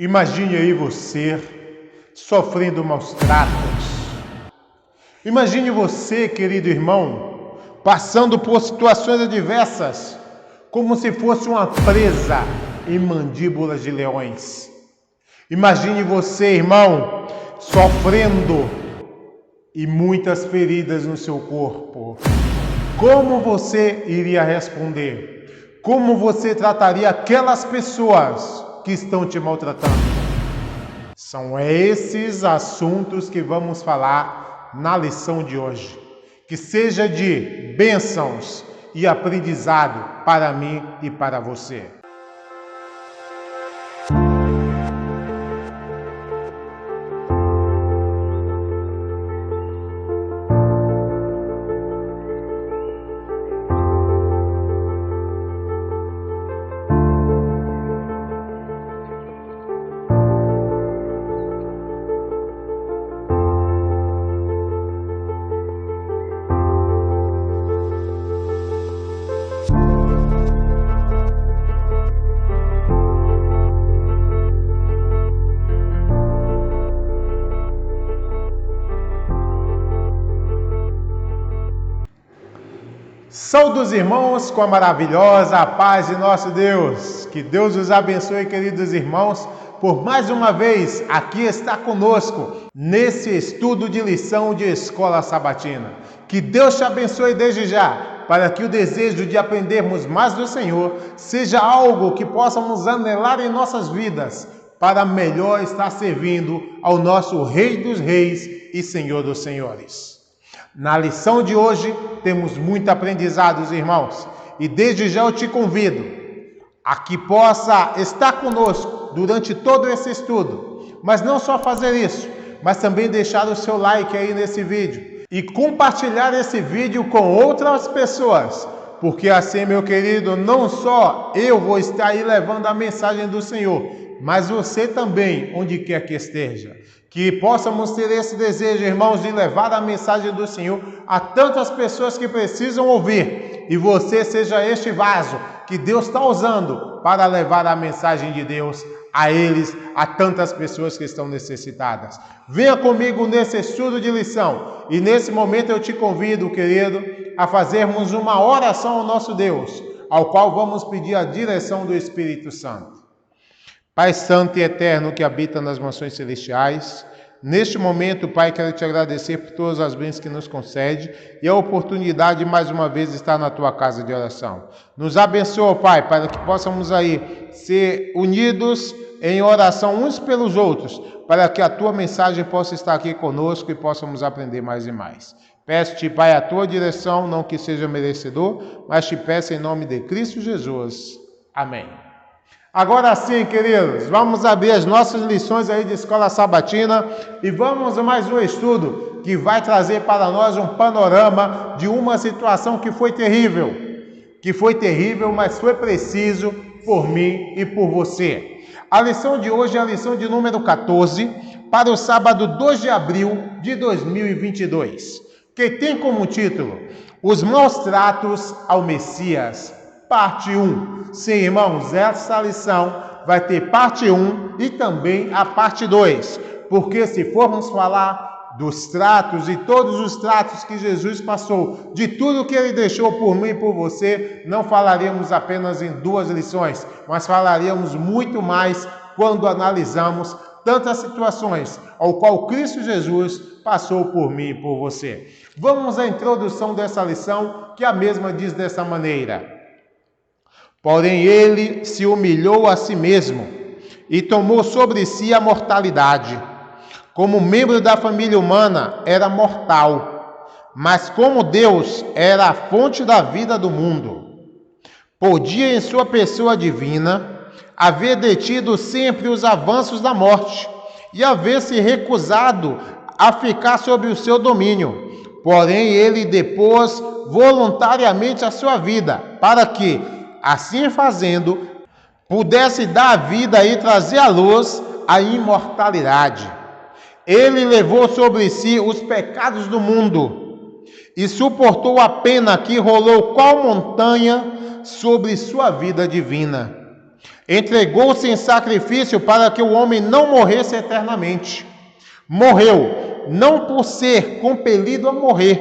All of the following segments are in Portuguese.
Imagine aí você sofrendo maus tratos. Imagine você, querido irmão, passando por situações adversas, como se fosse uma presa em mandíbulas de leões. Imagine você, irmão, sofrendo e muitas feridas no seu corpo. Como você iria responder? Como você trataria aquelas pessoas que estão te maltratando? São esses assuntos que vamos falar na lição de hoje. Que seja de bênçãos e aprendizado para mim e para você. Saudos irmãos com a maravilhosa paz de nosso Deus. Que Deus os abençoe, queridos irmãos, por mais uma vez aqui está conosco nesse estudo de lição de Escola Sabatina. Que Deus te abençoe desde já, para que o desejo de aprendermos mais do Senhor seja algo que possamos anelar em nossas vidas, para melhor estar servindo ao nosso Rei dos Reis e Senhor dos Senhores. Na lição de hoje temos muito aprendizados, irmãos, e desde já eu te convido a que possa estar conosco durante todo esse estudo, mas não só fazer isso, mas também deixar o seu like aí nesse vídeo e compartilhar esse vídeo com outras pessoas, porque assim, meu querido, não só eu vou estar aí levando a mensagem do Senhor, mas você também, onde quer que esteja. Que possamos ter esse desejo, irmãos, de levar a mensagem do Senhor a tantas pessoas que precisam ouvir. E você seja este vaso que Deus está usando para levar a mensagem de Deus a eles, a tantas pessoas que estão necessitadas. Venha comigo nesse estudo de lição. E nesse momento eu te convido, querido, a fazermos uma oração ao nosso Deus, ao qual vamos pedir a direção do Espírito Santo. Pai Santo e Eterno que habita nas mansões celestiais, neste momento, Pai, quero te agradecer por todas as bênçãos que nos concede e a oportunidade de mais uma vez estar na tua casa de oração. Nos abençoa, Pai, para que possamos aí ser unidos em oração uns pelos outros, para que a tua mensagem possa estar aqui conosco e possamos aprender mais e mais. Peço-te, Pai, a tua direção, não que seja merecedor, mas te peço em nome de Cristo Jesus. Amém. Agora sim, queridos, vamos abrir as nossas lições aí de Escola Sabatina e vamos a mais um estudo que vai trazer para nós um panorama de uma situação que foi terrível, mas foi preciso por mim e por você. A lição de hoje é a lição de número 14, para o sábado 2 de abril de 2022, que tem como título Os Maus Tratos ao Messias, parte 1. Sim, irmãos, essa lição vai ter parte 1 e também a parte 2, porque se formos falar dos tratos e todos os tratos que Jesus passou, de tudo que ele deixou por mim e por você, não falaríamos apenas em 2 lições, mas falaríamos muito mais quando analisamos tantas situações ao qual Cristo Jesus passou por mim e por você. Vamos à introdução dessa lição, que a mesma diz dessa maneira: porém ele se humilhou a si mesmo e tomou sobre si a mortalidade. Como membro da família humana era mortal, mas como Deus era a fonte da vida do mundo. Podia em sua pessoa divina haver detido sempre os avanços da morte e haver se recusado a ficar sob o seu domínio. Porém ele depôs voluntariamente a sua vida, para que, assim fazendo, pudesse dar a vida e trazer à luz a imortalidade. Ele levou sobre si os pecados do mundo e suportou a pena que rolou qual montanha sobre sua vida divina. Entregou-se em sacrifício para que o homem não morresse eternamente. Morreu, não por ser compelido a morrer,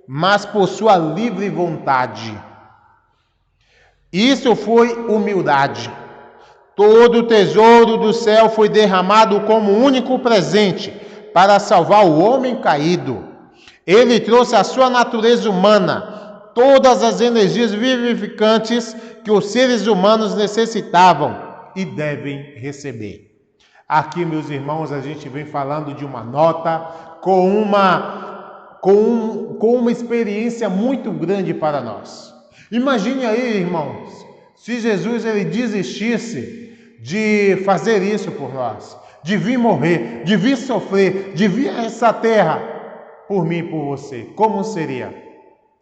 mas por sua livre vontade. Isso foi humildade. Todo o tesouro do céu foi derramado como único presente para salvar o homem caído. Ele trouxe a sua natureza humana, todas as energias vivificantes que os seres humanos necessitavam e devem receber. Aqui, meus irmãos, a gente vem falando de uma nota com uma experiência muito grande para nós. Imagine aí, irmãos, se Jesus ele desistisse de fazer isso por nós, de vir morrer, de vir sofrer, de vir a essa terra por mim e por você, como seria?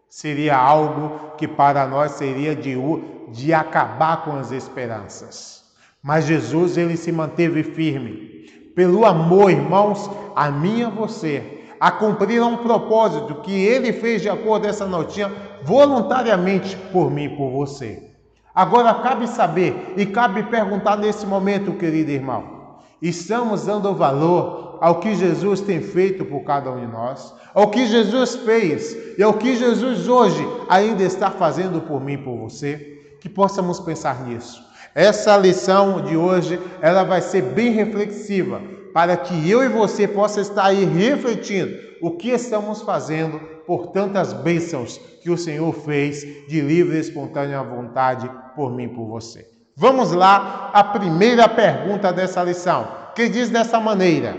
Seria algo que para nós seria de acabar com as esperanças. Mas Jesus ele se manteve firme, pelo amor, irmãos, a mim e a você, a cumprir um propósito que ele fez de acordo com essa notinha, voluntariamente por mim e por você. Agora cabe saber e cabe perguntar nesse momento, querido irmão, estamos dando valor ao que Jesus tem feito por cada um de nós, ao que Jesus fez e ao que Jesus hoje ainda está fazendo por mim e por você? Que possamos pensar nisso. Essa lição de hoje, ela vai ser bem reflexiva, para que eu e você possa estar aí refletindo o que estamos fazendo por tantas bênçãos que o Senhor fez de livre e espontânea vontade por mim e por você. Vamos lá, a primeira pergunta dessa lição, que diz dessa maneira: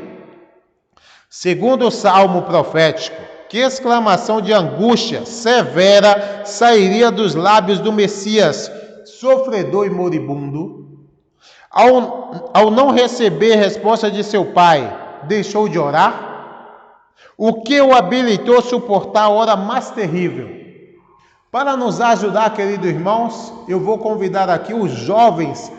segundo o Salmo profético, que exclamação de angústia severa sairia dos lábios do Messias, sofredor e moribundo? Ao não receber resposta de seu pai, deixou de orar? O que o habilitou a suportar a hora mais terrível? Para nos ajudar, queridos irmãos, eu vou convidar aqui os jovens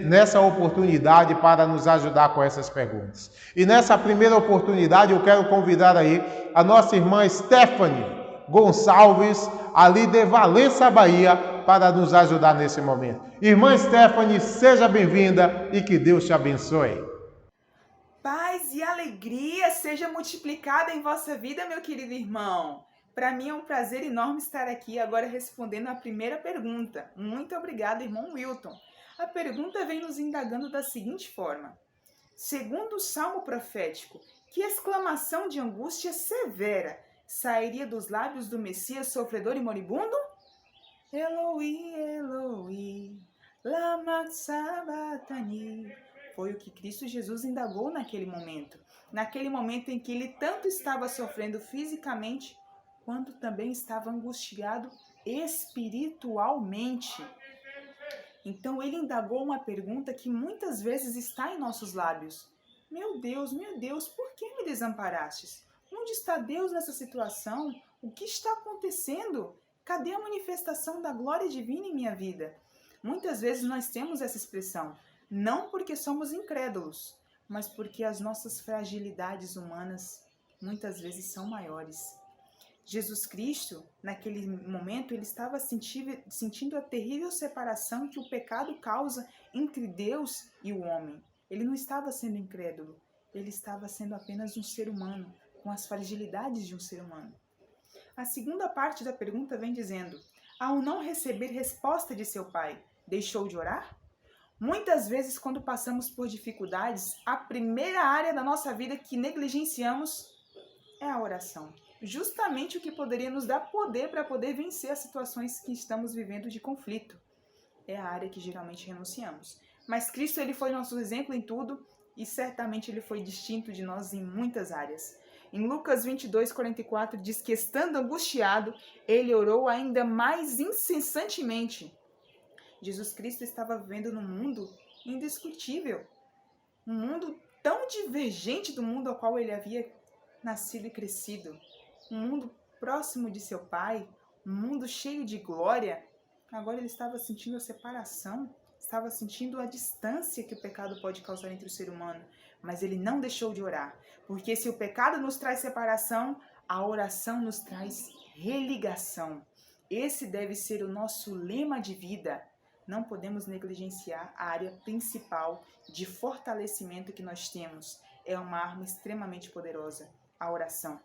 nessa oportunidade para nos ajudar com essas perguntas. E nessa primeira oportunidade eu quero convidar aí a nossa irmã Stephanie Gonçalves, ali de Valença, Bahia, para nos ajudar nesse momento. Irmã Stephanie, seja bem-vinda e que Deus te abençoe. Paz e alegria seja multiplicada em vossa vida, meu querido irmão. Para mim é um prazer enorme estar aqui agora respondendo a primeira pergunta. Muito obrigada, irmão Wilton. A pergunta vem nos indagando da seguinte forma: segundo o Salmo profético, que exclamação de angústia severa sairia dos lábios do Messias sofredor e moribundo? Eloi, Eloi, lama sabachthani. Foi o que Cristo Jesus indagou naquele momento em que ele tanto estava sofrendo fisicamente, quanto também estava angustiado espiritualmente. Então ele indagou uma pergunta que muitas vezes está em nossos lábios: meu Deus, por que me desamparastes? Onde está Deus nessa situação? O que está acontecendo? Cadê a manifestação da glória divina em minha vida? Muitas vezes nós temos essa expressão, não porque somos incrédulos, mas porque as nossas fragilidades humanas muitas vezes são maiores. Jesus Cristo, naquele momento, ele estava sentindo a terrível separação que o pecado causa entre Deus e o homem. Ele não estava sendo incrédulo, ele estava sendo apenas um ser humano, com as fragilidades de um ser humano. A segunda parte da pergunta vem dizendo: ao não receber resposta de seu pai, deixou de orar? Muitas vezes, quando passamos por dificuldades, a primeira área da nossa vida que negligenciamos é a oração. Justamente o que poderia nos dar poder para poder vencer as situações que estamos vivendo de conflito. É a área que geralmente renunciamos. Mas Cristo, ele foi nosso exemplo em tudo e certamente ele foi distinto de nós em muitas áreas. Em Lucas 22:44 diz que, estando angustiado, ele orou ainda mais incessantemente. Jesus Cristo estava vivendo num mundo indiscutível, um mundo tão divergente do mundo ao qual ele havia nascido e crescido, um mundo próximo de seu pai, um mundo cheio de glória. Agora ele estava sentindo a separação, estava sentindo a distância que o pecado pode causar entre o ser humano, mas ele não deixou de orar, porque se o pecado nos traz separação, a oração nos traz religação. Esse deve ser o nosso lema de vida. Não podemos negligenciar a área principal de fortalecimento que nós temos. É uma arma extremamente poderosa, a oração.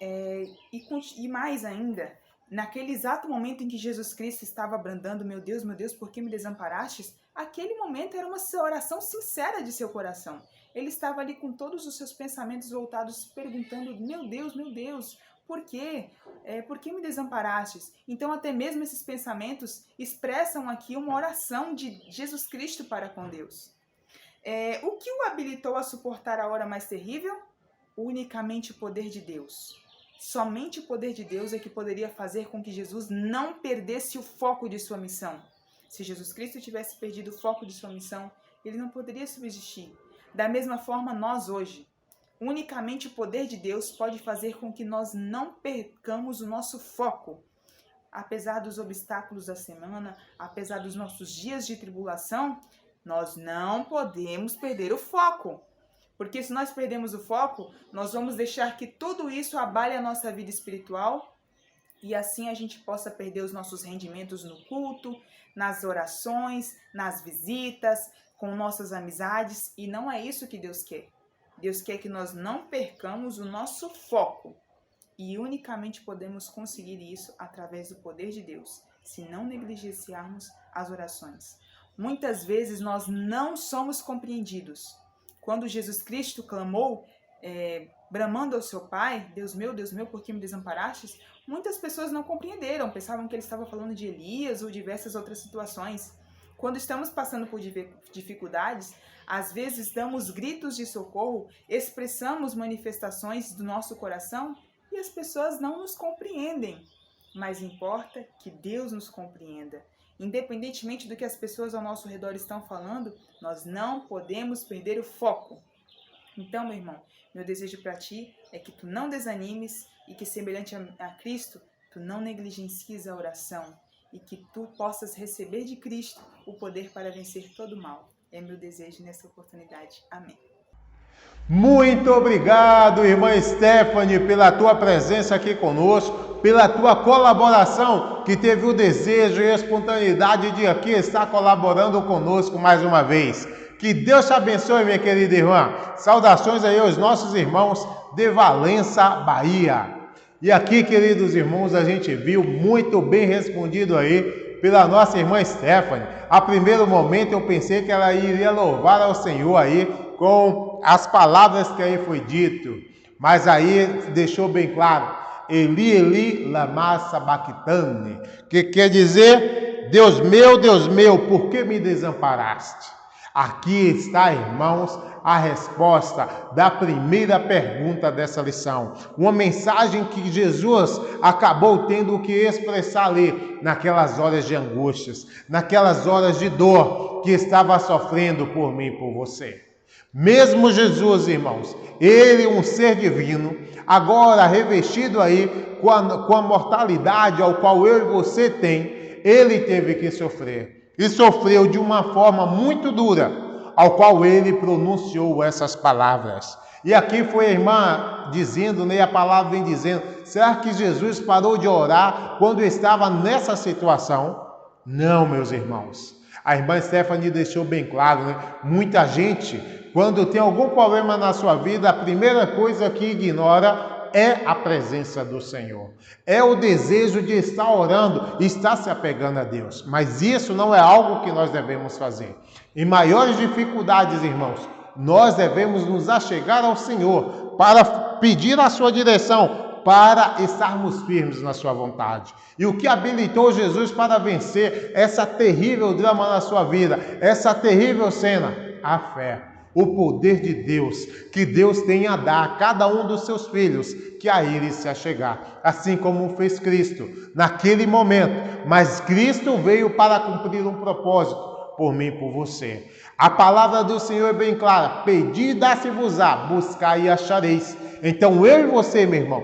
E mais ainda, naquele exato momento em que Jesus Cristo estava brandando, meu Deus, por que me desamparastes? Aquele momento era uma oração sincera de seu coração. Ele estava ali com todos os seus pensamentos voltados, perguntando, meu Deus, por quê? Por que me desamparastes? Então até mesmo esses pensamentos expressam aqui uma oração de Jesus Cristo para com Deus. O que o habilitou a suportar a hora mais terrível? Unicamente o poder de Deus. Somente o poder de Deus é que poderia fazer com que Jesus não perdesse o foco de sua missão. Se Jesus Cristo tivesse perdido o foco de sua missão, ele não poderia subsistir. Da mesma forma, nós hoje, unicamente o poder de Deus pode fazer com que nós não percamos o nosso foco. Apesar dos obstáculos da semana, apesar dos nossos dias de tribulação, nós não podemos perder o foco. Porque se nós perdemos o foco, nós vamos deixar que tudo isso abale a nossa vida espiritual e assim a gente possa perder os nossos rendimentos no culto, nas orações, nas visitas, com nossas amizades, e não é isso que Deus quer. Deus quer que nós não percamos o nosso foco e unicamente podemos conseguir isso através do poder de Deus, se não negligenciarmos as orações. Muitas vezes nós não somos compreendidos. Quando Jesus Cristo clamou, bramando ao seu Pai, Deus meu, por que me desamparastes? Muitas pessoas não compreenderam, pensavam que ele estava falando de Elias ou diversas outras situações. Quando estamos passando por dificuldades, às vezes damos gritos de socorro, expressamos manifestações do nosso coração e as pessoas não nos compreendem. Mas importa que Deus nos compreenda. Independentemente do que as pessoas ao nosso redor estão falando, nós não podemos perder o foco. Então, meu irmão, meu desejo para ti é que tu não desanimes e que, semelhante a Cristo, tu não negligencies a oração e que tu possas receber de Cristo o poder para vencer todo o mal. É meu desejo nessa oportunidade. Amém. Muito obrigado, irmã Stephanie, pela tua presença aqui conosco, pela tua colaboração, que teve o desejo e a espontaneidade de aqui estar colaborando conosco mais uma vez. Que Deus te abençoe, minha querida irmã. Saudações aí aos nossos irmãos de Valença, Bahia. E aqui, queridos irmãos, a gente viu muito bem respondido aí pela nossa irmã Stephanie. A primeiro momento eu pensei que ela iria louvar ao Senhor aí com as palavras que aí foi dito, mas aí deixou bem claro, Eli, Eli, lama sabachthani, que quer dizer, Deus meu, por que me desamparaste? Aqui está, irmãos, a resposta da primeira pergunta dessa lição. Uma mensagem que Jesus acabou tendo que expressar ali, naquelas horas de angústias, naquelas horas de dor que estava sofrendo por mim e por você. Mesmo Jesus, irmãos, ele, um ser divino, agora revestido aí com a mortalidade ao qual eu e você tem, ele teve que sofrer. E sofreu de uma forma muito dura, ao qual ele pronunciou essas palavras. E aqui foi a irmã dizendo, né, a palavra vem dizendo, será que Jesus parou de orar quando estava nessa situação? Não, meus irmãos. A irmã Stephanie deixou bem claro, né? Muita gente, quando tem algum problema na sua vida, a primeira coisa que ignora é a presença do Senhor. É o desejo de estar orando e estar se apegando a Deus. Mas isso não é algo que nós devemos fazer. Em maiores dificuldades, irmãos, nós devemos nos achegar ao Senhor para pedir a sua direção, para estarmos firmes na sua vontade. E o que habilitou Jesus para vencer essa terrível drama na sua vida, essa terrível cena? A fé. O poder de Deus, que Deus tem a dar a cada um dos seus filhos, que a ele se achegar, assim como fez Cristo, naquele momento. Mas Cristo veio para cumprir um propósito, por mim e por você. A palavra do Senhor é bem clara, pedi e dá-se-vos-á, buscai e achareis. Então eu e você, meu irmão,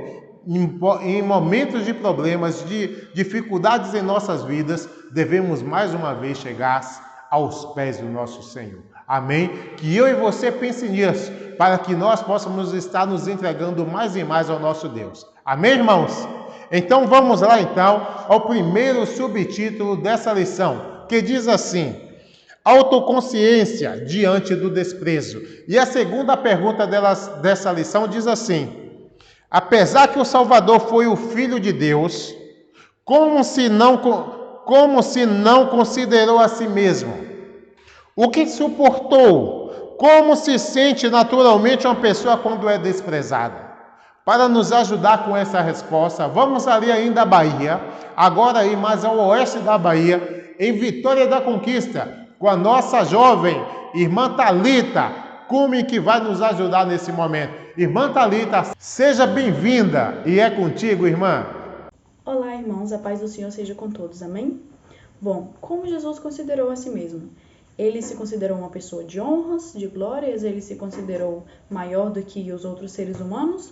em momentos de problemas, de dificuldades em nossas vidas, devemos mais uma vez chegar aos pés do nosso Senhor. Amém? Que eu e você pensem nisso, para que nós possamos estar nos entregando mais e mais ao nosso Deus. Amém, irmãos? Então vamos lá então ao primeiro subtítulo dessa lição, que diz assim: autoconsciência diante do desprezo. E a segunda pergunta dessa lição diz assim: apesar que o Salvador foi o Filho de Deus, como se não considerou a si mesmo? O que suportou? Como se sente naturalmente uma pessoa quando é desprezada? Para nos ajudar com essa resposta, vamos ali ainda à Bahia, agora aí mais ao oeste da Bahia, em Vitória da Conquista, com a nossa jovem irmã Thalita Cume, que vai nos ajudar nesse momento. Irmã Thalita, seja bem-vinda e é contigo, irmã. Olá, irmãos, a paz do Senhor seja com todos, amém? Bom, como Jesus considerou a si mesmo? Ele se considerou uma pessoa de honras, de glórias, ele se considerou maior do que os outros seres humanos?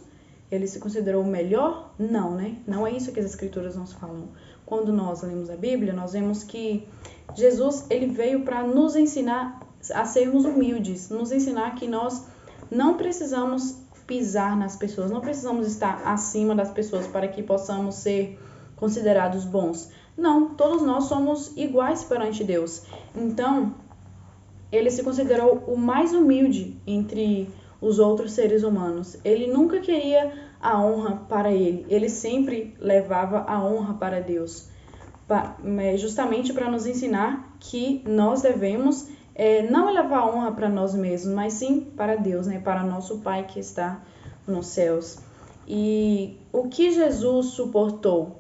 Ele se considerou melhor? Não, né? Não é isso que as Escrituras nos falam. Quando nós lemos a Bíblia, nós vemos que Jesus, ele veio para nos ensinar a sermos humildes, nos ensinar que nós não precisamos pisar nas pessoas, não precisamos estar acima das pessoas para que possamos ser considerados bons. Não, todos nós somos iguais perante Deus. Então, ele se considerou o mais humilde entre os outros seres humanos. Ele nunca queria a honra para ele, ele sempre levava a honra para Deus, justamente para nos ensinar que nós devemos não levar a honra para nós mesmos, mas sim para Deus, né? Para nosso Pai que está nos céus. E o que Jesus suportou?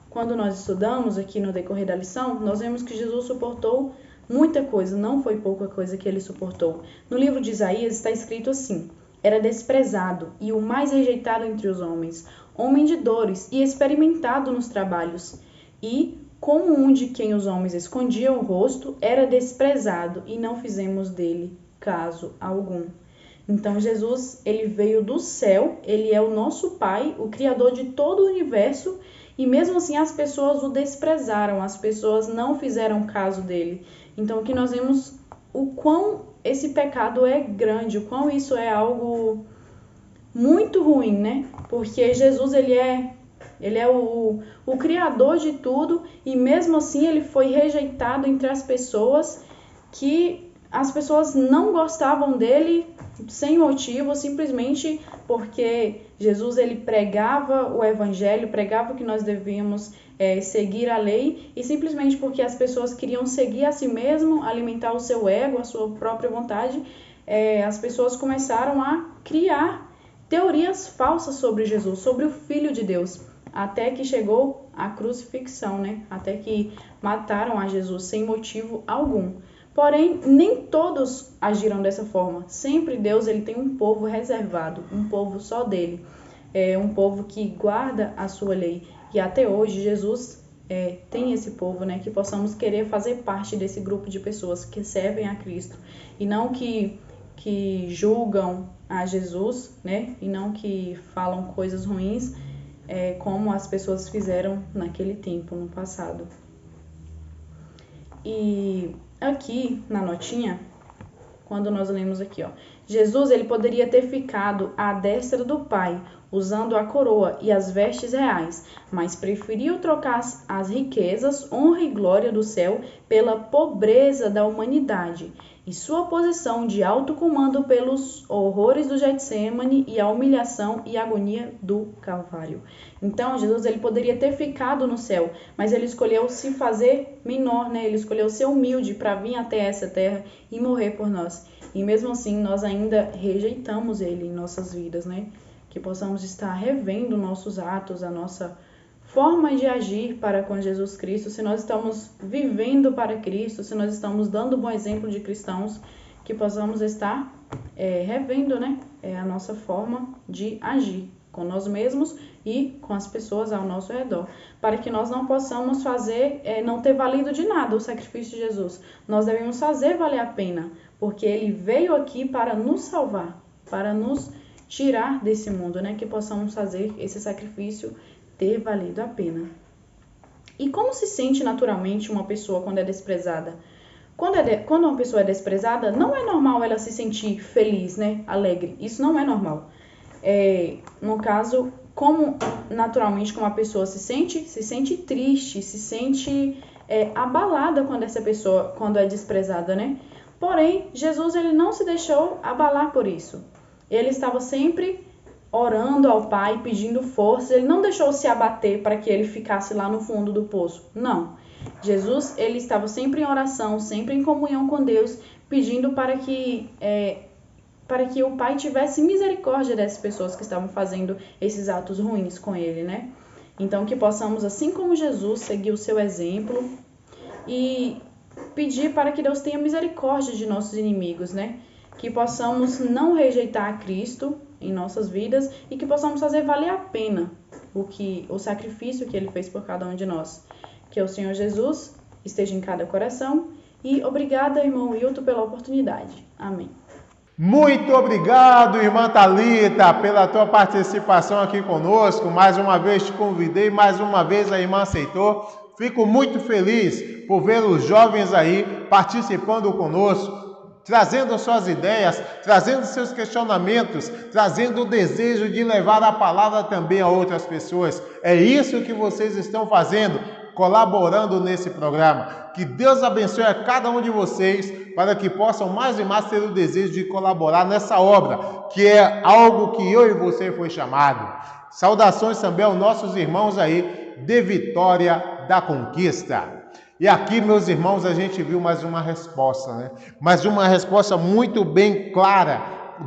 Quando nós estudamos aqui no decorrer da lição, nós vemos que Jesus suportou muita coisa, não foi pouca coisa que ele suportou. No livro de Isaías está escrito assim: era desprezado e o mais rejeitado entre os homens, homem de dores e experimentado nos trabalhos. E, como um de quem os homens escondiam o rosto, era desprezado e não fizemos dele caso algum. Então Jesus, ele veio do céu, ele é o nosso Pai, o Criador de todo o universo, e mesmo assim as pessoas o desprezaram, as pessoas não fizeram caso dele. Então aqui nós vemos o quão esse pecado é grande, o quão isso é algo muito ruim, né? Porque Jesus, ele é o Criador de tudo, e mesmo assim ele foi rejeitado entre as pessoas, que as pessoas não gostavam dele sem motivo, simplesmente porque Jesus, ele pregava o evangelho, pregava que nós devíamos seguir a lei, e simplesmente porque as pessoas queriam seguir a si mesmo, alimentar o seu ego, a sua própria vontade, as pessoas começaram a criar teorias falsas sobre Jesus, sobre o Filho de Deus, até que chegou a crucifixão, né? Até que mataram a Jesus sem motivo algum. Porém, nem todos agiram dessa forma. Sempre Deus, ele tem um povo reservado, um povo só dele, um povo que guarda a sua lei. E até hoje Jesus tem esse povo, né? Que possamos querer fazer parte desse grupo de pessoas que servem a Cristo e não que julgam a Jesus, né? E não que falam coisas ruins, como as pessoas fizeram naquele tempo, no passado. E aqui na notinha, quando nós lemos aqui, Jesus, ele poderia ter ficado à destra do Pai, usando a coroa e as vestes reais, mas preferiu trocar as riquezas, honra e glória do céu pela pobreza da humanidade e sua posição de alto comando pelos horrores do Getsemane e a humilhação e agonia do Calvário. Então, Jesus, ele poderia ter ficado no céu, mas ele escolheu se fazer menor, né? Ele escolheu ser humilde para vir até essa terra e morrer por nós. E mesmo assim, nós ainda rejeitamos ele em nossas vidas, né? Que possamos estar revendo nossos atos, a nossa forma de agir para com Jesus Cristo, se nós estamos vivendo para Cristo, se nós estamos dando um bom exemplo de cristãos, que possamos estar revendo, né, a nossa forma de agir com nós mesmos e com as pessoas ao nosso redor, para que nós não possamos não ter valido de nada o sacrifício de Jesus. Nós devemos fazer valer a pena, porque ele veio aqui para nos salvar, para nos tirar desse mundo, né, que possamos fazer esse sacrifício ter valido a pena. E como se sente naturalmente uma pessoa quando é desprezada? Quando uma pessoa é desprezada, não é normal ela se sentir feliz, né, alegre. Isso não é normal. No caso, como naturalmente como a pessoa se sente triste, se sente abalada quando é desprezada, né? Porém, Jesus ele não se deixou abalar por isso. Ele estava sempre orando ao Pai, pedindo forças. Ele não deixou se abater para que ele ficasse lá no fundo do poço. Não. Jesus ele estava sempre em oração, sempre em comunhão com Deus, pedindo para que o Pai tivesse misericórdia dessas pessoas que estavam fazendo esses atos ruins com ele, né? Então, que possamos, assim como Jesus, seguir o seu exemplo e pedir para que Deus tenha misericórdia de nossos inimigos, né? Que possamos não rejeitar a Cristo em nossas vidas e que possamos fazer valer a pena o sacrifício que Ele fez por cada um de nós. Que o Senhor Jesus esteja em cada coração e obrigada, irmão Wilton, pela oportunidade. Amém. Muito obrigado, irmã Thalita, pela tua participação aqui conosco. Mais uma vez te convidei, mais uma vez a irmã aceitou. Fico muito feliz por ver os jovens aí participando conosco, trazendo suas ideias, trazendo seus questionamentos, trazendo o desejo de levar a palavra também a outras pessoas. É isso que vocês estão fazendo, colaborando nesse programa. Que Deus abençoe a cada um de vocês para que possam mais e mais ter o desejo de colaborar nessa obra, que é algo que eu e você foi chamado. Saudações também aos nossos irmãos aí de Vitória da Conquista. E aqui, meus irmãos, a gente viu mais uma resposta, né? Mas uma resposta muito bem clara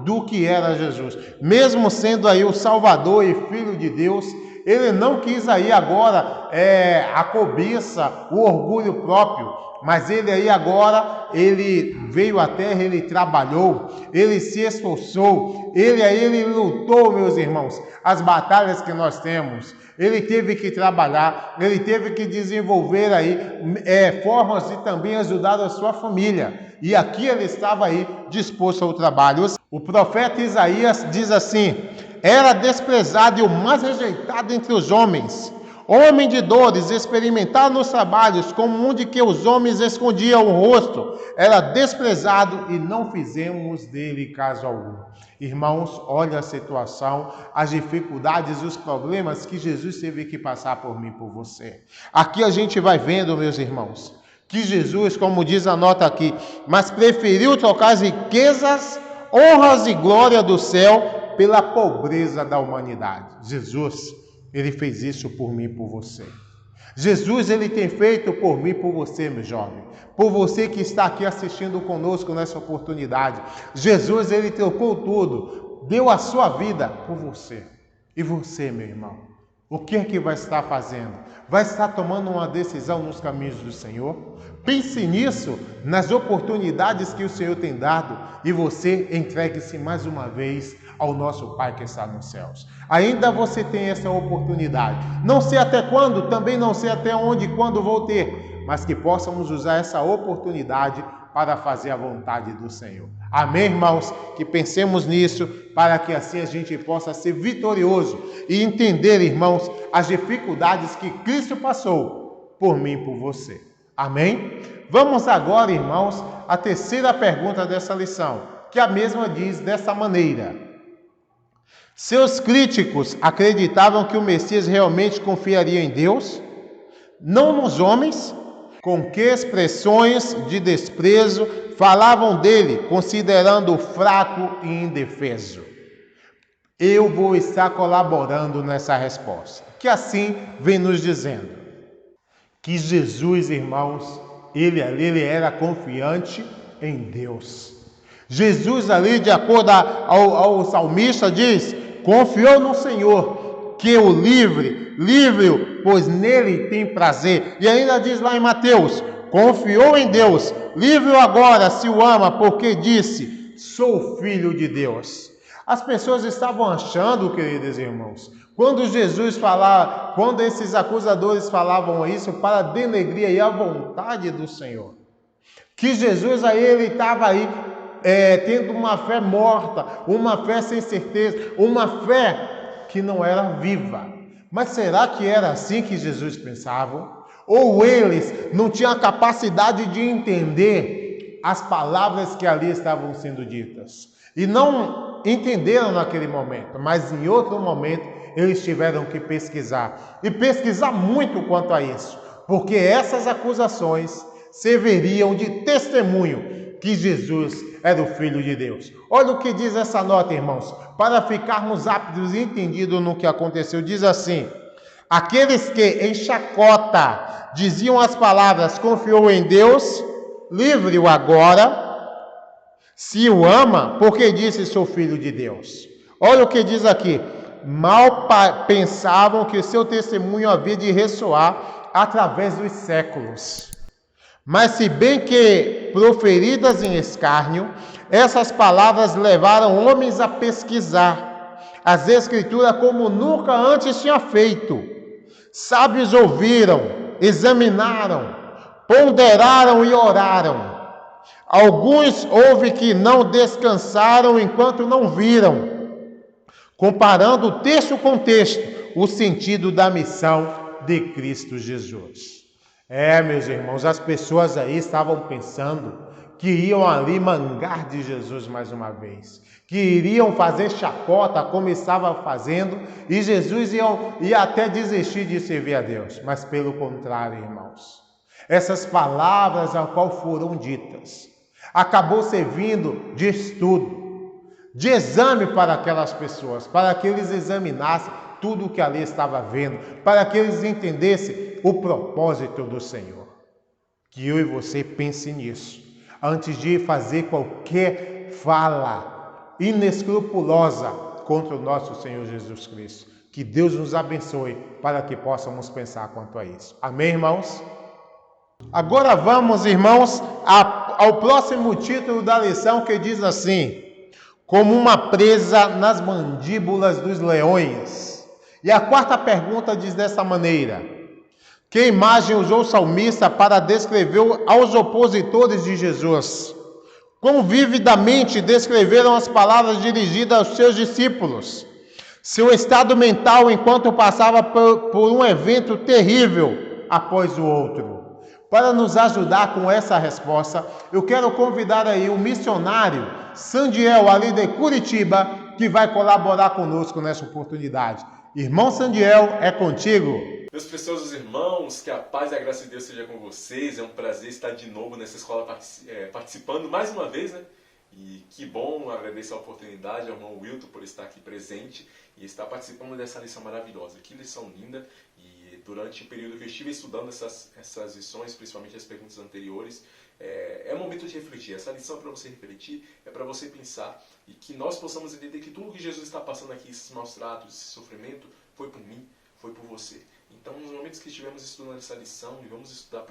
do que era Jesus. Mesmo sendo aí o Salvador e Filho de Deus, ele não quis aí agora a cobiça, o orgulho próprio, mas ele aí agora, ele veio à terra, ele trabalhou, ele se esforçou, ele lutou, meus irmãos, as batalhas que nós temos. Ele teve que trabalhar, ele teve que desenvolver aí formas de também ajudar a sua família. E aqui ele estava aí disposto ao trabalho. O profeta Isaías diz assim: era desprezado e o mais rejeitado entre os homens, homem de dores, experimentado nos trabalhos, como um de que os homens escondiam o rosto. Era desprezado e não fizemos dele caso algum. Irmãos, olha a situação, as dificuldades e os problemas que Jesus teve que passar por mim e por você. Aqui a gente vai vendo, meus irmãos, que Jesus, como diz a nota aqui, mas preferiu trocar as riquezas, honras e glória do céu pela pobreza da humanidade. Jesus, ele fez isso por mim e por você. Jesus, ele tem feito por mim e por você, meu jovem. Por você que está aqui assistindo conosco nessa oportunidade. Jesus, ele trocou tudo. Deu a sua vida por você. E você, meu irmão? O que é que vai estar fazendo? Vai estar tomando uma decisão nos caminhos do Senhor? Pense nisso, nas oportunidades que o Senhor tem dado. E você entregue-se mais uma vez ao nosso Pai que está nos céus. Ainda você tem essa oportunidade. Não sei até quando, também não sei até onde e quando vou ter, mas que possamos usar essa oportunidade para fazer a vontade do Senhor. Amém, irmãos? Que pensemos nisso, para que assim a gente possa ser vitorioso e entender, irmãos, as dificuldades que Cristo passou por mim e por você. Amém? Vamos agora, irmãos, à terceira pergunta dessa lição, que a mesma diz dessa maneira: seus críticos acreditavam que o Messias realmente confiaria em Deus, não nos homens? Com que expressões de desprezo falavam dele, considerando-o fraco e indefeso? Eu vou estar colaborando nessa resposta, que assim vem nos dizendo que Jesus, irmãos, ele era confiante em Deus. Jesus ali, de acordo ao salmista, diz: confiou no Senhor, que o livre-o, pois nele tem prazer. E ainda diz lá em Mateus: confiou em Deus, livre-o agora, se o ama, porque disse: sou filho de Deus. As pessoas estavam achando, queridos irmãos, quando Jesus falava, quando esses acusadores falavam isso, para denegrir aí a vontade do Senhor, que Jesus aí, ele estava aí tendo uma fé morta, uma fé sem certeza, uma fé que não era viva. Mas será que era assim que Jesus pensava? Ou eles não tinham a capacidade de entender as palavras que ali estavam sendo ditas? E não entenderam naquele momento, mas em outro momento eles tiveram que pesquisar. E pesquisar muito quanto a isso. Porque essas acusações serviriam de testemunho que Jesus era o Filho de Deus. Olha o que diz essa nota, irmãos, para ficarmos aptos e entendidos no que aconteceu. Diz assim: aqueles que em chacota diziam as palavras confiou em Deus, livre-o agora, se o ama, porque disse sou filho de Deus. Olha o que diz aqui: mal pensavam que seu testemunho havia de ressoar através dos séculos. Mas se bem que proferidas em escárnio, essas palavras levaram homens a pesquisar as Escrituras como nunca antes tinha feito. Sábios ouviram, examinaram, ponderaram e oraram. Alguns houve que não descansaram enquanto não viram, comparando o texto com o texto, o sentido da missão de Cristo Jesus. Meus irmãos, as pessoas aí estavam pensando que iam ali mangar de Jesus mais uma vez, que iriam fazer chacota como estava fazendo, e Jesus ia até desistir de servir a Deus. Mas pelo contrário, irmãos, essas palavras ao qual foram ditas, acabou servindo de estudo, de exame para aquelas pessoas, para que eles examinassem tudo o que ali estava vendo, para que eles entendessem o propósito do Senhor. Que eu e você pense nisso, antes de fazer qualquer fala inescrupulosa contra o nosso Senhor Jesus Cristo. Que Deus nos abençoe para que possamos pensar quanto a isso. Amém, irmãos? Agora vamos, irmãos, ao próximo título da lição, que diz assim: como uma presa nas mandíbulas dos leões. E a quarta pergunta diz dessa maneira: que imagem usou o salmista para descrever aos opositores de Jesus? Quão vividamente descreveram as palavras dirigidas aos seus discípulos? Seu estado mental enquanto passava por um evento terrível após o outro. Para nos ajudar com essa resposta, eu quero convidar aí o missionário Sandiel, ali de Curitiba, que vai colaborar conosco nessa oportunidade. Irmão Sandiel, é contigo. Meus preciosos irmãos, que a paz e a graça de Deus seja com vocês. É um prazer estar de novo nessa escola participando mais uma vez, né? E que bom, agradeço a oportunidade ao irmão Wilton por estar aqui presente e estar participando dessa lição maravilhosa. Que lição linda! E durante o período que eu estive estudando essas lições, principalmente as perguntas anteriores, é momento de refletir. Essa lição é para você refletir, é para você pensar e que nós possamos entender que tudo que Jesus está passando aqui, esses maus tratos, esse sofrimento, foi por mim, foi por você. Então, nos momentos que estivermos estudando essa lição e vamos estudar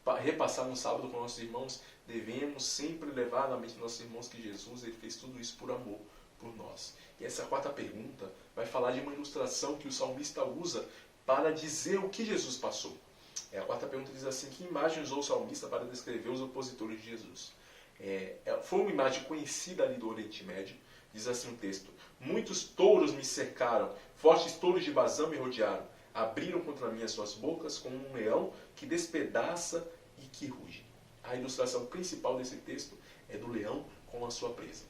para repassar no sábado com nossos irmãos, devemos sempre levar na mente dos nossos irmãos que Jesus ele fez tudo isso por amor, por nós. E essa quarta pergunta vai falar de uma ilustração que o salmista usa para dizer o que Jesus passou. A quarta pergunta diz assim: que imagem usou o salmista para descrever os opositores de Jesus? Foi uma imagem conhecida ali do Oriente Médio. Diz assim o texto: muitos touros me cercaram, fortes touros de Bazã me rodearam. Abriram contra mim as suas bocas como um leão que despedaça e que ruge. A ilustração principal desse texto é do leão com a sua presa.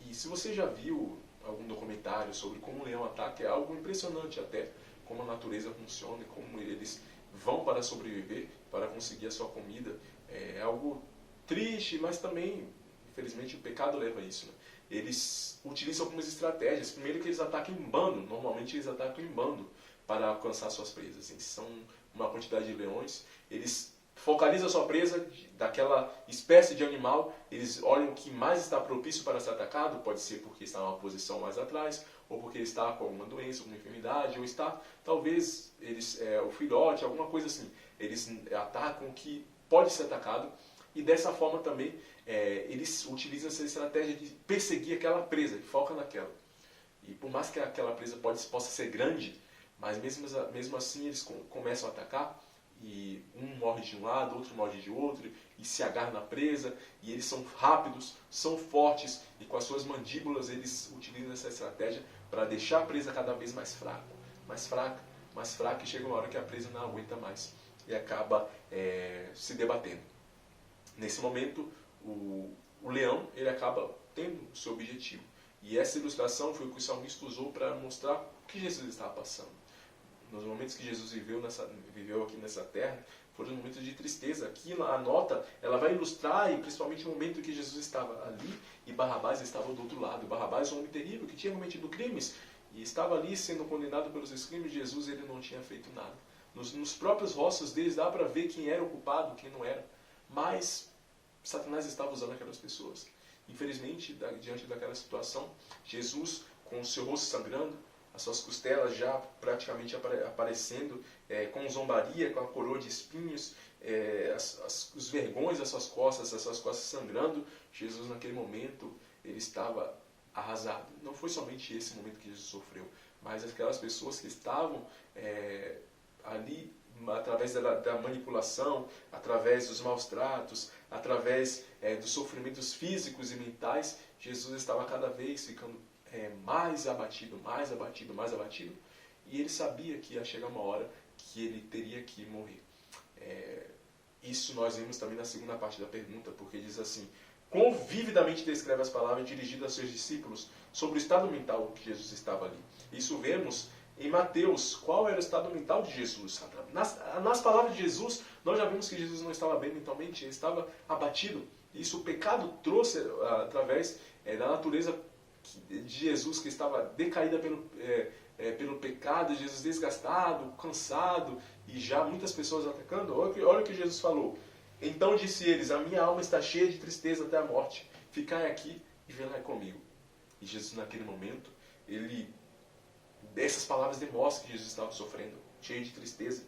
E se você já viu algum documentário sobre como o leão ataca, é algo impressionante até, como a natureza funciona e como eles vão para sobreviver, para conseguir a sua comida. É algo triste, mas também, infelizmente, o pecado leva a isso, né? Eles utilizam algumas estratégias. Primeiro que eles atacam em bando, normalmente eles atacam em bando para alcançar suas presas. Eles são uma quantidade de leões, eles focalizam a sua presa daquela espécie de animal, eles olham o que mais está propício para ser atacado, pode ser porque está em uma posição mais atrás, ou porque está com alguma doença, alguma enfermidade, ou está, talvez, o filhote, alguma coisa assim. Eles atacam o que pode ser atacado, e dessa forma também eles utilizam essa estratégia de perseguir aquela presa, e foca naquela. E por mais que aquela presa possa ser grande, mas mesmo assim eles começam a atacar, e um morde de um lado, outro morde de outro, e se agarra na presa, e eles são rápidos, são fortes, e com as suas mandíbulas eles utilizam essa estratégia para deixar a presa cada vez mais fraca, e chega uma hora que a presa não aguenta mais, e acaba se debatendo. Nesse momento, o leão ele acaba tendo o seu objetivo. E essa ilustração foi o que o salmista usou para mostrar o que Jesus estava passando. Nos momentos que Jesus viveu aqui nessa terra, foram momentos de tristeza. Aqui a nota, ela vai ilustrar, e principalmente o momento que Jesus estava ali e Barrabás estava do outro lado. Barrabás, um homem terrível, que tinha cometido crimes, e estava ali sendo condenado pelos seus crimes. Jesus, ele não tinha feito nada. Nos próprios rostos deles dá para ver quem era o culpado, quem não era. Mas Satanás estava usando aquelas pessoas. Infelizmente, diante daquela situação, Jesus, com o seu rosto sangrando, as suas costelas já praticamente aparecendo, com zombaria, com a coroa de espinhos, os vergões das suas costas sangrando, Jesus naquele momento, ele estava arrasado. Não foi somente esse momento que Jesus sofreu, mas aquelas pessoas que estavam ali, através da manipulação, através dos maus tratos, através dos sofrimentos físicos e mentais, Jesus estava cada vez ficando mais abatido, e ele sabia que ia chegar uma hora que ele teria que morrer. Isso nós vimos também na segunda parte da pergunta, porque diz assim: quão vividamente descreve as palavras dirigidas aos seus discípulos sobre o estado mental que Jesus estava ali. Isso vemos em Mateus, qual era o estado mental de Jesus. Nas palavras de Jesus, nós já vimos que Jesus não estava bem mentalmente, ele estava abatido. Isso o pecado trouxe através da natureza de Jesus, que estava decaída pelo pecado, Jesus desgastado, cansado, e já muitas pessoas atacando. Olha o que Jesus falou. Então disse eles: a minha alma está cheia de tristeza até a morte, ficai aqui e velai comigo. E Jesus naquele momento, essas palavras demonstram que Jesus estava sofrendo, cheio de tristeza,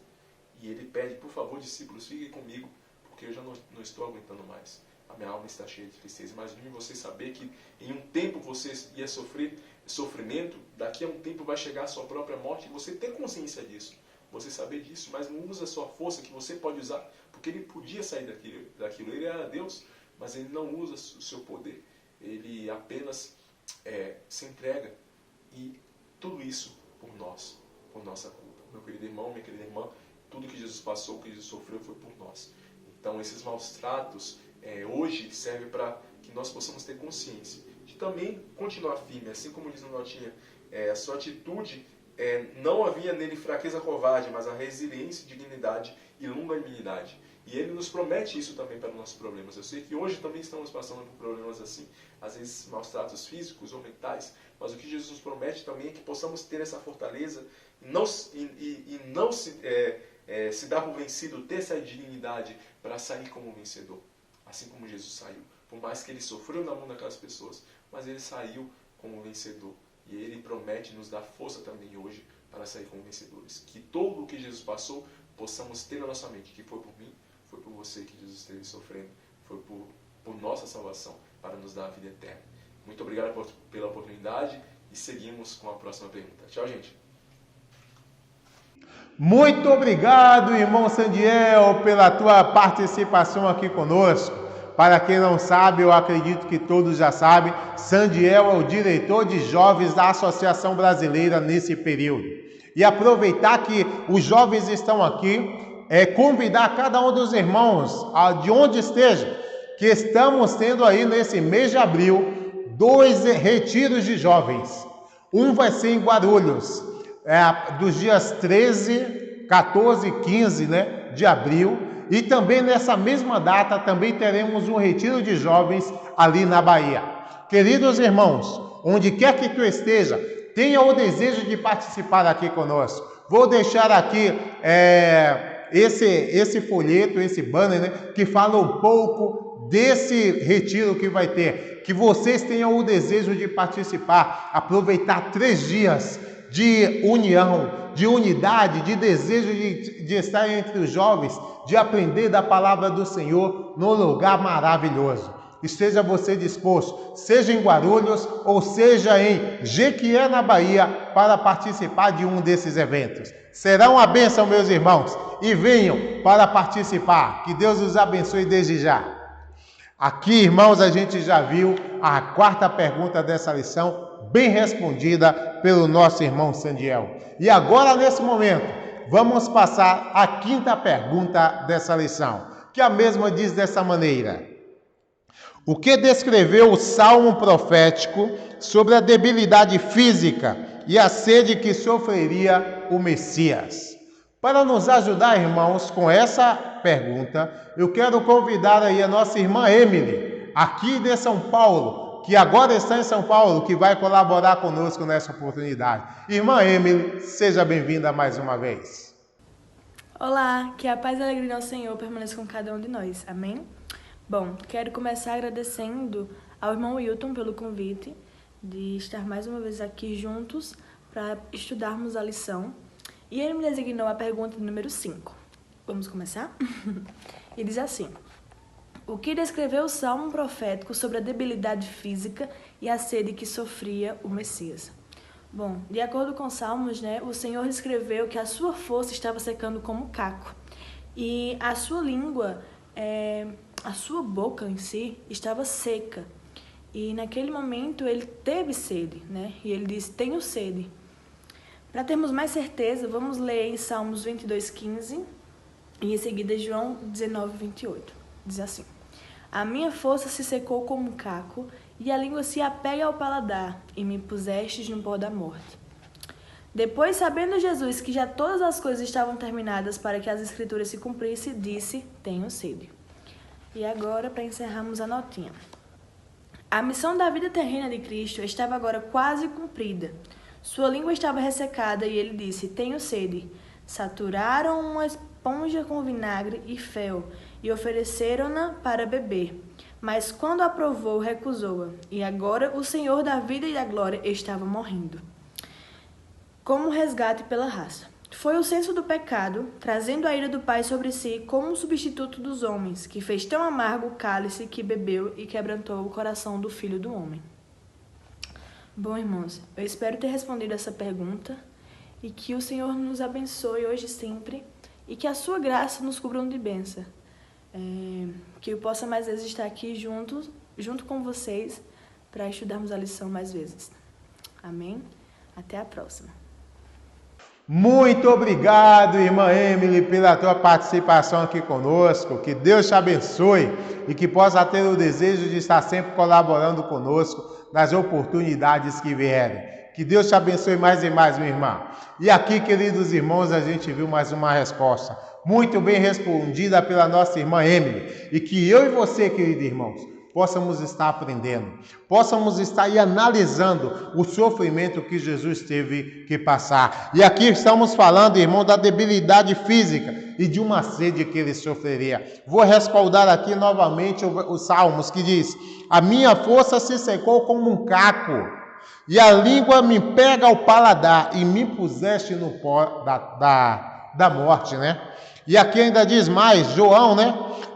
e ele pede: por favor, discípulos, fiquem comigo, porque eu já não estou aguentando mais. A minha alma está cheia de tristeza. Imagine você saber que em um tempo você ia sofrer sofrimento, daqui a um tempo vai chegar a sua própria morte, e você ter consciência disso, você saber disso, mas não usa a sua força que você pode usar, porque ele podia sair daquilo. Ele era Deus, mas ele não usa o seu poder, ele apenas se entrega, e tudo isso por nós, por nossa culpa. Meu querido irmão, minha querida irmã, tudo que Jesus passou, que Jesus sofreu, foi por nós. Então esses maus tratos hoje serve para que nós possamos ter consciência de também continuar firme, assim como diz no notinha, a sua atitude, não havia nele fraqueza covarde, mas a resiliência, dignidade e longanimidade. E ele nos promete isso também para os nossos problemas. Eu sei que hoje também estamos passando por problemas assim, às vezes maus tratos físicos ou mentais, mas o que Jesus nos promete também é que possamos ter essa fortaleza e não se dar por vencido, ter essa dignidade para sair como vencedor. Assim como Jesus saiu. Por mais que ele sofreu na mão daquelas pessoas, mas ele saiu como vencedor. E ele promete nos dar força também hoje para sair como vencedores. Que todo o que Jesus passou, possamos ter na nossa mente, que foi por mim, foi por você que Jesus esteve sofrendo, foi por nossa salvação, para nos dar a vida eterna. Muito obrigado pela oportunidade e seguimos com a próxima pergunta. Tchau, gente. Muito obrigado, irmão Sandiel, pela tua participação aqui conosco. Para quem não sabe, eu acredito que todos já sabem, Sandiel é o diretor de jovens da Associação Brasileira nesse período. E aproveitar que os jovens estão aqui, convidar cada um dos irmãos, de onde esteja, que estamos tendo aí nesse mês de abril, 2 retiros de jovens. Um vai ser em Guarulhos, dos dias 13, 14 e 15 de abril, e também nessa mesma data também teremos um retiro de jovens ali na Bahia. Queridos irmãos, onde quer que tu esteja, tenha o desejo de participar aqui conosco. Vou deixar aqui esse folheto, esse banner, que fala um pouco desse retiro que vai ter. Que vocês tenham o desejo de participar, aproveitar 3 dias de união, de unidade, de desejo de estar entre os jovens, de aprender da palavra do Senhor num lugar maravilhoso. Esteja você disposto, seja em Guarulhos ou seja em Jequié, na Bahia, para participar de um desses eventos. Será uma bênção, meus irmãos, e venham para participar. Que Deus os abençoe desde já. Aqui, irmãos, a gente já viu a 4ª pergunta dessa lição, bem respondida pelo nosso irmão Sandiel. E agora, nesse momento, vamos passar à 5ª pergunta dessa lição, que a mesma diz dessa maneira: O que descreveu o salmo profético sobre a debilidade física e a sede que sofreria o Messias? Para nos ajudar, irmãos, com essa pergunta, eu quero convidar aí a nossa irmã Emily, aqui de São Paulo, que agora está em São Paulo, que vai colaborar conosco nessa oportunidade. Irmã Emily, seja bem-vinda mais uma vez. Olá, que a paz e a alegria do Senhor permaneça com cada um de nós. Amém? Bom, quero começar agradecendo ao irmão Wilton pelo convite de estar mais uma vez aqui juntos para estudarmos a lição. E ele me designou a pergunta número 5. Vamos começar? E diz assim: o que descreveu o salmo profético sobre a debilidade física e a sede que sofria o Messias? Bom, de acordo com os Salmos, o Senhor escreveu que a sua força estava secando como caco e a sua língua, a sua boca em si, estava seca. E naquele momento ele teve sede, E ele disse: tenho sede. Para termos mais certeza, vamos ler em Salmos 22:15 e em seguida João 19:28. Diz assim: a minha força se secou como um caco e a língua se apega ao paladar, e me pusestes no pó da morte. Depois, sabendo Jesus que já todas as coisas estavam terminadas para que as Escrituras se cumprissem, disse: tenho sede. E agora, para encerrarmos a notinha. A missão da vida terrena de Cristo estava agora quase cumprida. Sua língua estava ressecada e ele disse: tenho sede. Saturaram uma esponja com vinagre e fel e ofereceram-na para beber. Mas quando a provou, recusou-a. E agora o Senhor da vida e da glória estava morrendo, como resgate pela raça. Foi o senso do pecado, trazendo a ira do Pai sobre si como um substituto dos homens, que fez tão amargo o cálice que bebeu e quebrantou o coração do Filho do Homem. Bom, irmãos, eu espero ter respondido essa pergunta e que o Senhor nos abençoe hoje e sempre e que a sua graça nos cubra de bênção. Que eu possa mais vezes estar aqui junto com vocês para estudarmos a lição mais vezes. Amém? Até a próxima. Muito obrigado, irmã Emily, pela tua participação aqui conosco. Que Deus te abençoe e que possa ter o desejo de estar sempre colaborando conosco nas oportunidades que vierem. Que Deus te abençoe mais e mais, minha irmã. E aqui, queridos irmãos, a gente viu mais uma resposta muito bem respondida pela nossa irmã Emily. E que eu e você, queridos irmãos, possamos estar aprendendo, possamos estar aí analisando o sofrimento que Jesus teve que passar. E aqui estamos falando, irmão, da debilidade física e de uma sede que ele sofreria. Vou respaldar aqui novamente os Salmos, que diz: a minha força se secou como um caco, e a língua me pega ao paladar, e me puseste no pó da morte, E aqui ainda diz mais, João,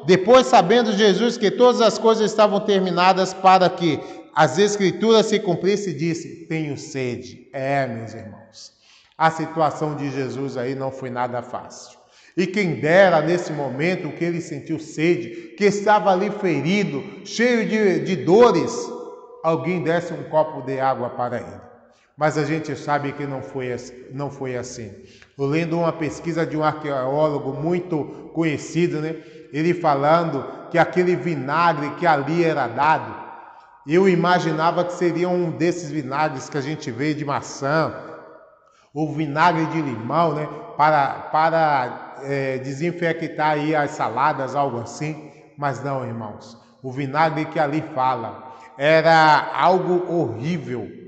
Depois, sabendo Jesus que todas as coisas estavam terminadas para que as Escrituras se cumprissem, disse: tenho sede. Meus irmãos, a situação de Jesus aí não foi nada fácil. E quem dera nesse momento que ele sentiu sede, que estava ali ferido, cheio de dores, alguém desse um copo de água para ele. Mas a gente sabe que não foi assim. Eu lendo uma pesquisa de um arqueólogo muito conhecido, ele falando que aquele vinagre que ali era dado, eu imaginava que seria um desses vinagres que a gente vê de maçã, ou vinagre de limão, para desinfectar aí as saladas, algo assim. Mas não, irmãos, o vinagre que ali fala era algo horrível.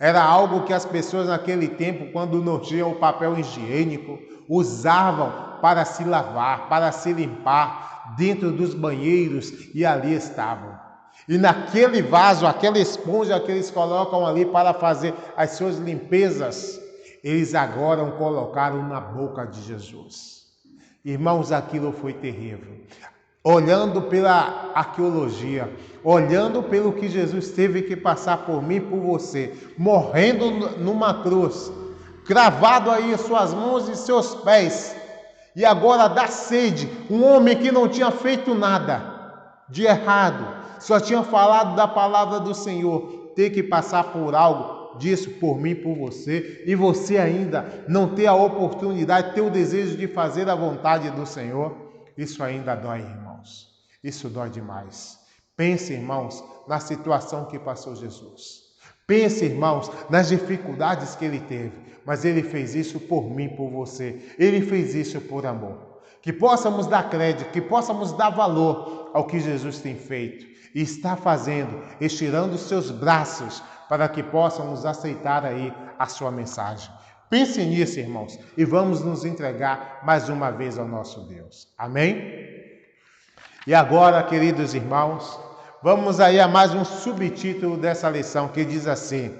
Era algo que as pessoas naquele tempo, quando não tinham o papel higiênico, usavam para se lavar, para se limpar dentro dos banheiros, e ali estavam. E naquele vaso, aquela esponja que eles colocam ali para fazer as suas limpezas, eles agora colocaram na boca de Jesus. Irmãos, aquilo foi terrível. Olhando pela arqueologia, olhando pelo que Jesus teve que passar por mim e por você, morrendo numa cruz, cravado aí suas mãos e seus pés, e agora dá sede, um homem que não tinha feito nada de errado, só tinha falado da palavra do Senhor, ter que passar por algo disso por mim e por você, e você ainda não ter a oportunidade, ter o desejo de fazer a vontade do Senhor. Isso ainda dói, irmãos. Isso dói demais. Pense, irmãos, na situação que passou Jesus. Pense, irmãos, nas dificuldades que ele teve. Mas ele fez isso por mim, por você. Ele fez isso por amor. Que possamos dar crédito, que possamos dar valor ao que Jesus tem feito e está fazendo, estirando os seus braços para que possamos aceitar aí a sua mensagem. Pense nisso, irmãos, e vamos nos entregar mais uma vez ao nosso Deus. Amém? E agora, queridos irmãos, vamos aí a mais um subtítulo dessa lição que diz assim: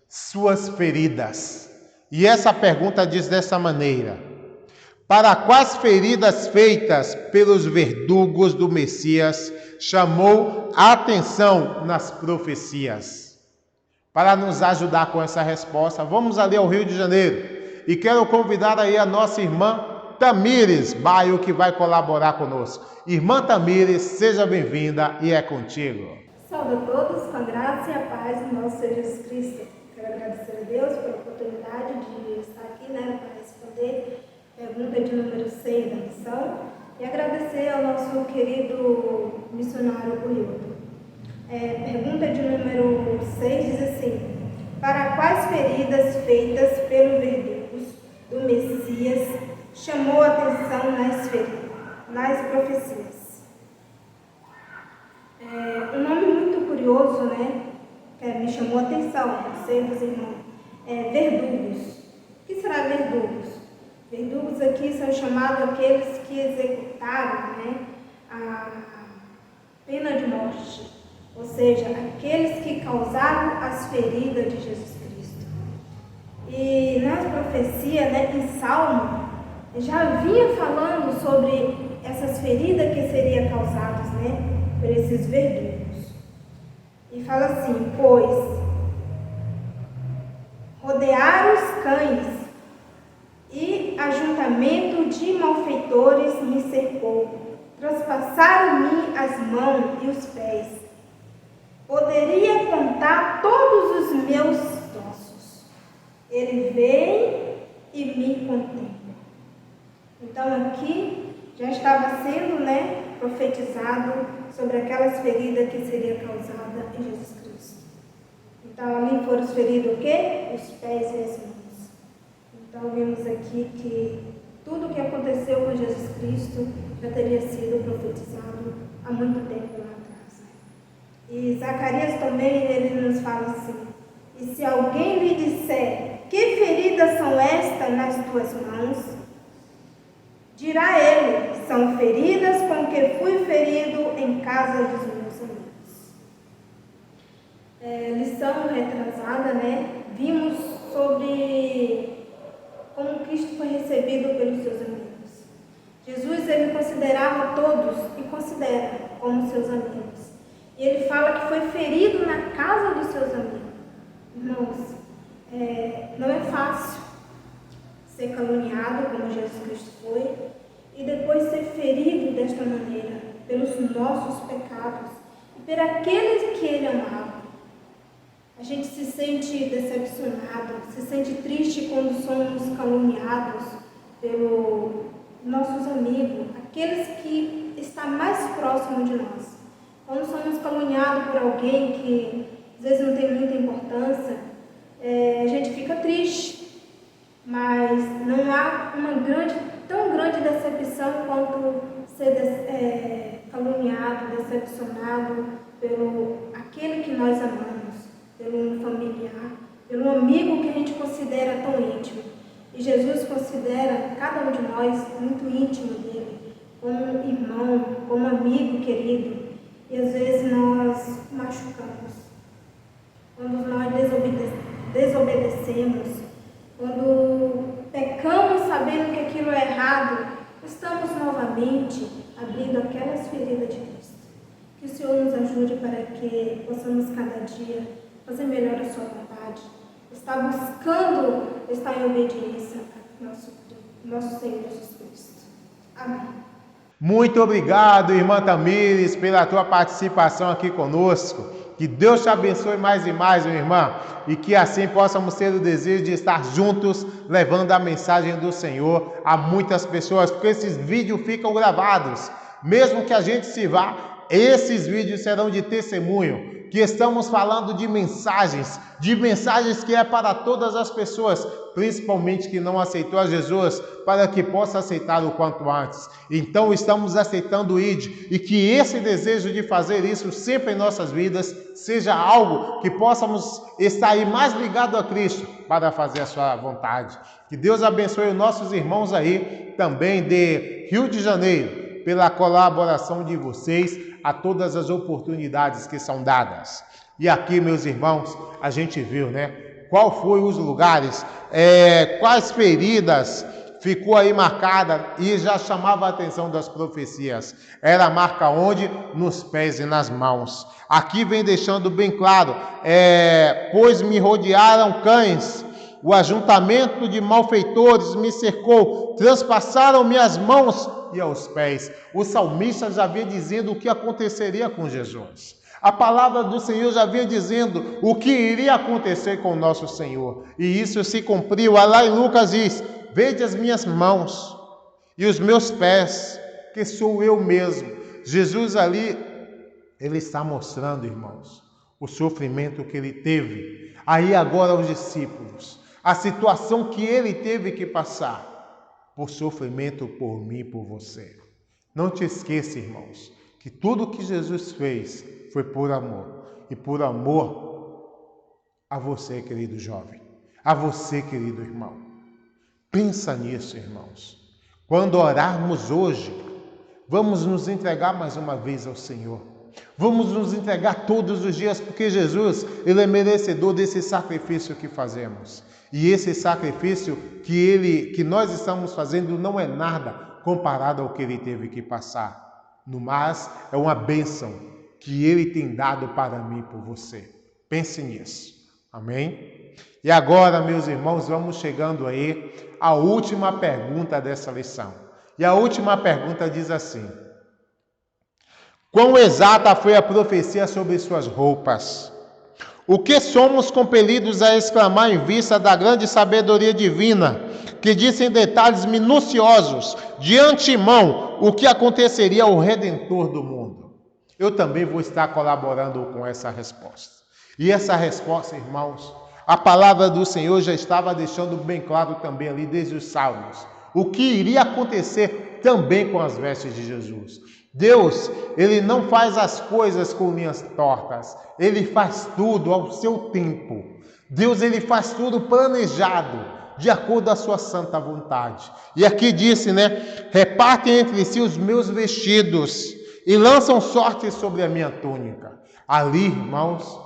suas feridas. E essa pergunta diz dessa maneira: para quais feridas feitas pelos verdugos do Messias chamou a atenção nas profecias? Para nos ajudar com essa resposta, vamos ali ao Rio de Janeiro. E quero convidar aí a nossa irmã Tamires Baio, que vai colaborar conosco. Irmã Tamires, seja bem-vinda e é contigo. Saúde a todos com a graça e a paz do nosso Senhor Jesus Cristo. Quero agradecer a Deus pela oportunidade de estar aqui, para responder a pergunta de número 6 da missão e agradecer ao nosso querido missionário Wilton. Pergunta de número 6 diz assim: para quais feridas feitas pelo verdugos do Messias chamou a atenção nas profecias? Um nome muito curioso, que me chamou a atenção, não sei dos irmãos, verdugos. O que será verdugos? Verdugos aqui são chamados aqueles que executaram a pena de morte, ou seja, aqueles que causaram as feridas de Jesus Cristo. E nas profecias, em Salmo, já vinha falando sobre essas feridas que seriam causadas por esses verdugos. E fala assim: pois rodearam os cães e ajuntamento de malfeitores me cercou, traspassaram-me as mãos e os pés. Poderia contar todos os meus ossos. Ele vem e me contempla. Então aqui já estava sendo profetizado sobre aquelas feridas que seriam causadas em Jesus Cristo. Então ali foram feridos o quê? Os pés e as mãos. Então vemos aqui que tudo o que aconteceu com Jesus Cristo já teria sido profetizado há muito tempo lá atrás. E Zacarias também, ele nos fala assim: e se alguém lhe disser, que feridas são estas nas tuas mãos? Dirá ele, são feridas com que fui ferido em casa dos meus amigos. Lição retrasada, vimos sobre como Cristo foi recebido pelos seus amigos. Jesus, ele considerava todos e considera como seus amigos. E ele fala que foi ferido na casa dos seus amigos. Irmãos, não é fácil ser caluniado como Jesus Cristo foi e depois ser ferido desta maneira pelos nossos pecados e por aqueles que ele amava. A gente se sente decepcionado, se sente triste quando somos caluniados pelos nossos amigos, aqueles que estão mais próximos de nós. Quando somos caluniados por alguém que às vezes não tem muita importância, a gente fica triste, mas não há tão grande decepção quanto ser caluniado, decepcionado pelo aquele que nós amamos, pelo um familiar, pelo amigo que a gente considera tão íntimo. E Jesus considera cada um de nós muito íntimo dele, como um irmão, como um amigo querido. E às vezes nós machucamos. Quando nós desobedecemos, quando pecamos sabendo que aquilo é errado, estamos novamente abrindo aquelas feridas de Cristo. Que o Senhor nos ajude para que possamos cada dia fazer melhor a sua vontade, estar buscando estar em obediência ao nosso Senhor Jesus Cristo. Amém. Muito obrigado, irmã Tamires, pela tua participação aqui conosco. Que Deus te abençoe mais e mais, minha irmã, e que assim possamos ter o desejo de estar juntos, levando a mensagem do Senhor a muitas pessoas, porque esses vídeos ficam gravados. Mesmo que a gente se vá, Esses vídeos serão de testemunho, que estamos falando de mensagens que é para todas as pessoas, principalmente que não aceitou a Jesus, para que possa aceitar o quanto antes. Então estamos aceitando o ID, e que esse desejo de fazer isso sempre em nossas vidas seja algo que possamos estar aí mais ligado a Cristo para fazer a sua vontade. Que Deus abençoe os nossos irmãos aí também de Rio de Janeiro, pela colaboração de vocês a todas as oportunidades que são dadas. E aqui, meus irmãos, a gente viu, né? Qual foi os lugares, quais feridas ficou aí marcada e já chamava a atenção das profecias. Era a marca onde? Nos pés e nas mãos. Aqui vem deixando bem claro, pois me rodearam cães, o ajuntamento de malfeitores me cercou, transpassaram-me as mãos e aos pés. O salmista já vinha dizendo o que aconteceria com Jesus. A palavra do Senhor já vinha dizendo o que iria acontecer com o nosso Senhor. E isso se cumpriu. Lá em Lucas diz: vede as minhas mãos e os meus pés, que sou eu mesmo. Jesus ali, ele está mostrando, irmãos, o sofrimento que ele teve. Aí agora os discípulos, a situação que ele teve que passar por sofrimento por mim e por você. Não te esqueça, irmãos, que tudo que Jesus fez foi por amor. E por amor a você, querido jovem, a você, querido irmão. Pensa nisso, irmãos. Quando orarmos hoje, vamos nos entregar mais uma vez ao Senhor. Vamos nos entregar todos os dias, porque Jesus, ele é merecedor desse sacrifício que fazemos. E esse sacrifício que nós estamos fazendo não é nada comparado ao que ele teve que passar. No mais, é uma bênção que ele tem dado para mim e por você. Pense nisso. Amém? E agora, meus irmãos, vamos chegando aí à última pergunta dessa lição. E a última pergunta diz assim: quão exata foi a profecia sobre suas roupas? O que somos compelidos a exclamar em vista da grande sabedoria divina, que diz em detalhes minuciosos, de antemão, o que aconteceria ao Redentor do mundo? Eu também vou estar colaborando com essa resposta. E essa resposta, irmãos, a palavra do Senhor já estava deixando bem claro também ali desde os Salmos, o que iria acontecer também com as vestes de Jesus. Deus, ele não faz as coisas com linhas tortas, ele faz tudo ao seu tempo. Deus, ele faz tudo planejado, de acordo com a sua santa vontade. E aqui disse, né, repartem entre si os meus vestidos e lançam sorte sobre a minha túnica. Ali, irmãos,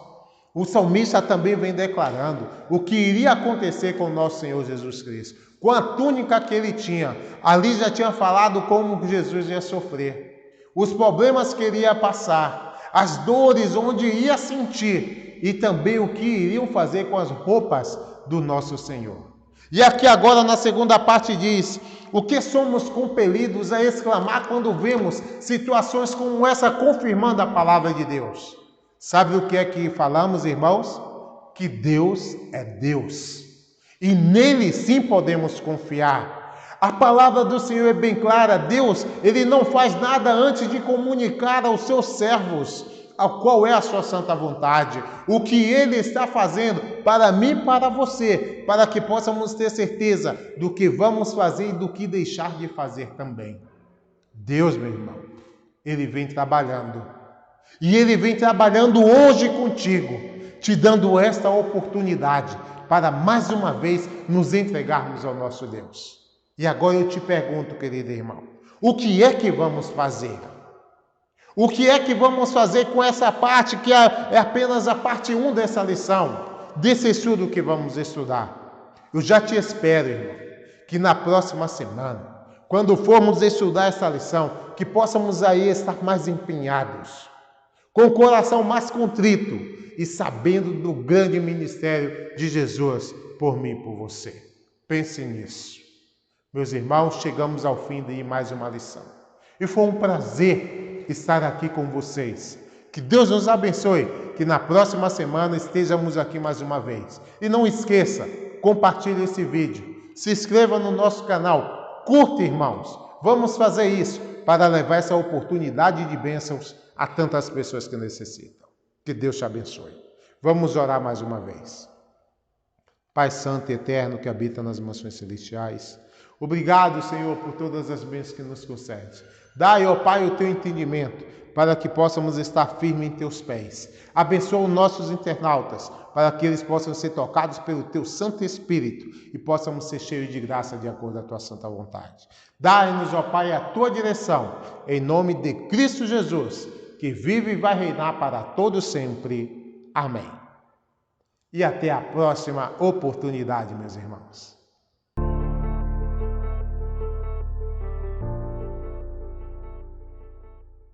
o salmista também vem declarando o que iria acontecer com o nosso Senhor Jesus Cristo. Com a túnica que ele tinha, ali já tinha falado como Jesus ia sofrer. Os problemas que ele ia passar, as dores onde ia sentir e também o que iriam fazer com as roupas do nosso Senhor. E aqui agora na segunda parte diz: o que somos compelidos a exclamar quando vemos situações como essa confirmando a palavra de Deus? Sabe o que é que falamos, irmãos? Que Deus é Deus e nele sim podemos confiar. A palavra do Senhor é bem clara. Deus, ele não faz nada antes de comunicar aos seus servos qual é a sua santa vontade, o que ele está fazendo para mim e para você, para que possamos ter certeza do que vamos fazer e do que deixar de fazer também. Deus, meu irmão, ele vem trabalhando. E ele vem trabalhando hoje contigo, te dando esta oportunidade para mais uma vez nos entregarmos ao nosso Deus. E agora eu te pergunto, querido irmão, o que é que vamos fazer? O que é que vamos fazer com essa parte que é apenas a parte 1 dessa lição, desse estudo que vamos estudar? Eu já te espero, irmão, que na próxima semana, quando formos estudar essa lição, que possamos aí estar mais empenhados, com o coração mais contrito e sabendo do grande ministério de Jesus por mim e por você. Pense nisso. Meus irmãos, chegamos ao fim de mais uma lição. E foi um prazer estar aqui com vocês. Que Deus nos abençoe, que na próxima semana estejamos aqui mais uma vez. E não esqueça, compartilhe esse vídeo, se inscreva no nosso canal, curta, irmãos. Vamos fazer isso para levar essa oportunidade de bênçãos a tantas pessoas que necessitam. Que Deus te abençoe. Vamos orar mais uma vez. Pai Santo e Eterno que habita nas mansões celestiais, obrigado, Senhor, por todas as bênçãos que nos concede. Dai, ó Pai, o teu entendimento, para que possamos estar firmes em teus pés. Abençoa os nossos internautas, para que eles possam ser tocados pelo teu Santo Espírito e possamos ser cheios de graça de acordo com a tua santa vontade. Dai-nos, ó Pai, a tua direção, em nome de Cristo Jesus, que vive e vai reinar para todo sempre. Amém. E até a próxima oportunidade, meus irmãos.